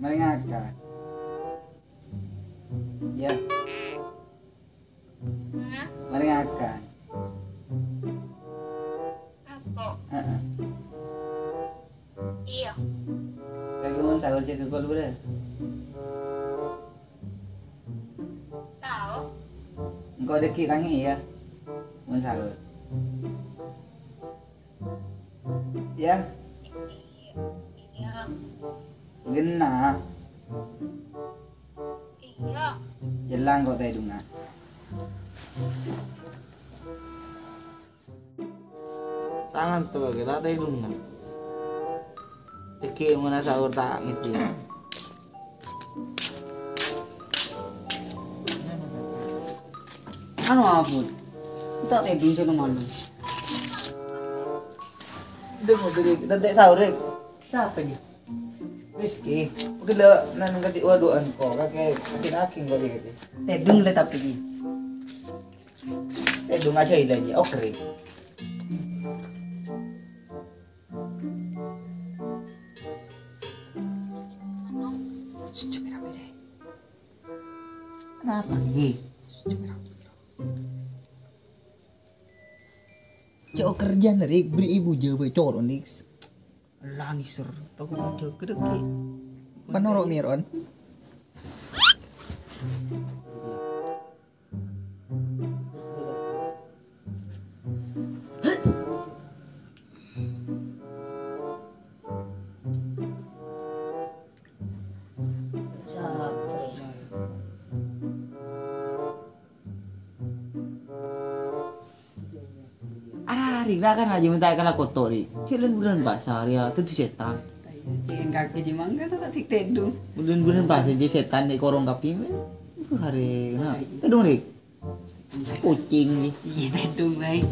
Meringakan. Ya, Hah? meringakan. Apa? Heeh. Iya. Lagi mau sahur cek kol bro. Tahu. Engkau deki kangi ya. Mau sahur. Ya, Iya. gena. Iya. Jelang kok tadi dunga. Tangan tuh kita tadi dulu. Iki mana sahur tak gitu. Anu apa? Tak tedung cek malu. Udah mau beli, nanti sahur deh. Siapa dia? Rizky, mungkin lo nanti kati waduan kok, kakek makin aking kali gitu. Tedung le tapi ni. Dong aja ilahnya, oke. Kenapa ni? Cok kerja nih, beri ibu jawab corong nih. Lah ni ser, tahu macam kedeki. Menurut Miron, Arari lah kan aja minta kan aku kotori. Bulan basah ya, itu setan. Cikin kaki jemang kan tak tik tedung. Bulan basah je setan di korong kapi. Hari na. Tedung nih. Kucing nih. Iya tedung baik.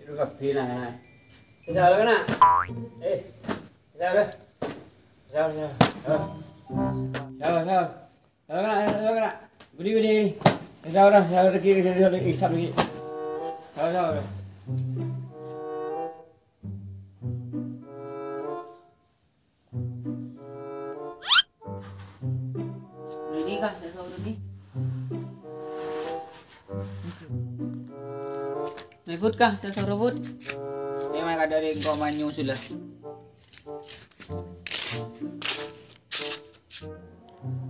Itu kapi nah. Jauh kena. Jauh. Jauh. Jauh kena. Gudi. Jauh kiri isap lagi. Jauh. Ini kah saya sahur ni? Ikut kah saya sahur bud? memang ada dari engkau manyu sudah.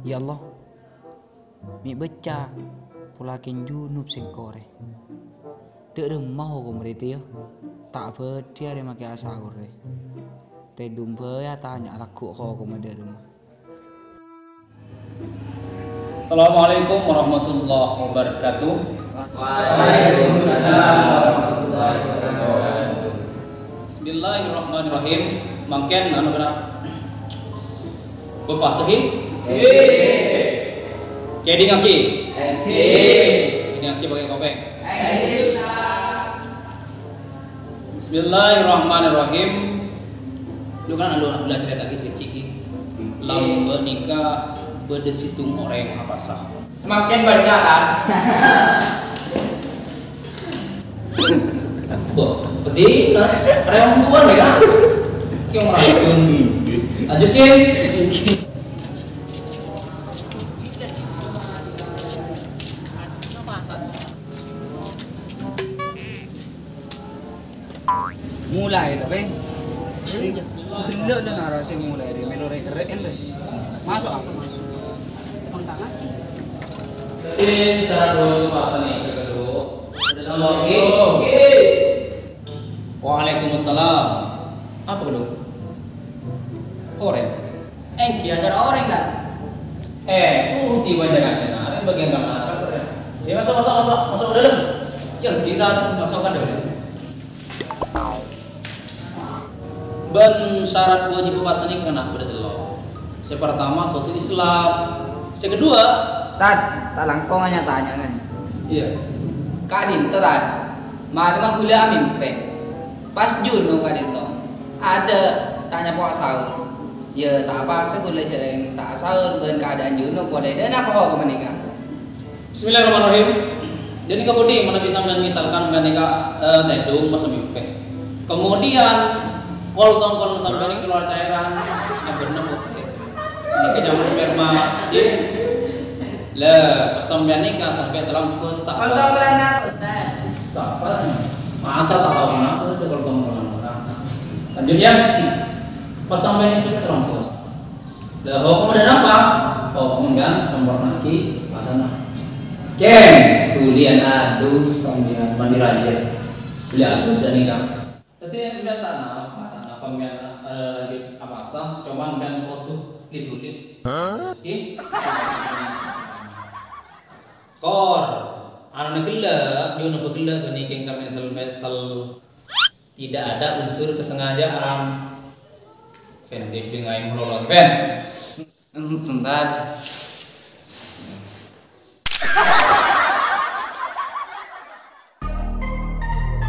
Ya Allah, mi beca pulakin junub singkore. Dek mau ko meriti yo. Tak bedia re make asahur re. Te dumbe ya tanya laku ko mede rumah. Assalamualaikum warahmatullahi wabarakatuh. Waalaikumsalam warahmatullahi wabarakatuh. Bismillahirrahmanirrahim. Mangken anu kana Bapak Sehi? Jadi ngaki? Ini ngaki pakai kopeng. Bismillahirrahmanirrahim. Lu kan anu udah cerita lagi ciki. Lam nikah bedesitung orang apa sah. Semakin banyak kan? Petinas, perempuan ya kan? Yang merayun. Lanjutin. Mulai dah bang. Gila dah narasi mulai dari melore keren deh. Masuk apa masuk? Satu pasang yang kedua. Nomor Waalaikumsalam. Apa kedua? Koreng. Engki acara orang kan? Di banyak ada bagian kamar kan keren. Ya masuk ke dalam. Yang kita masukkan dulu. Ben syarat wajib puasa ini kena berdelok. Pertama kutu Islam. Yang kedua, Tak langkong hanya tanya kan. iya. Kadin terat. Malam kuliah mimpi. Pas Juno kadin to. Ada tanya puasa sahur. Ya tak apa sekolah jarang tak sahur ben keadaan Juno pada dan apa kau menikah. Bismillahirrahmanirrahim. Jadi kemudian mana bisa misalkan menikah tedung masa mimpi. Kemudian kalau sampai keluar cairan yang benar ini kejaman sperma ini lah pesambian nikah tapi terlampus tak Kalau bulan apa Ustaz? siapa masa tak tahu mana itu kalau kamu lanjut ya pesambian ini sudah terlampus lah hukum dan apa hukum dan sempurna ki pasana Ken tulian adus sambian mandi raja tulian adus dan nikah tapi yang tidak tanah pemian lagi apa sah cuman kan foto ditulis oke kor anak gila dia nak gila beniking kami sel tidak ada unsur kesengajaan Fentif dengan yang melolot pen Tentang.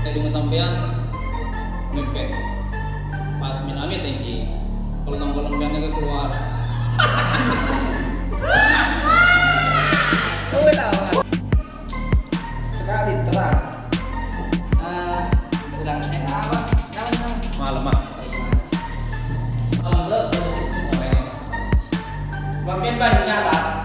dari sampean mimpi pas minamit tinggi kalau nongkrong dan keluar Sekali terat. Sedang saya apa? malam mah malam dah Makin banyak kan?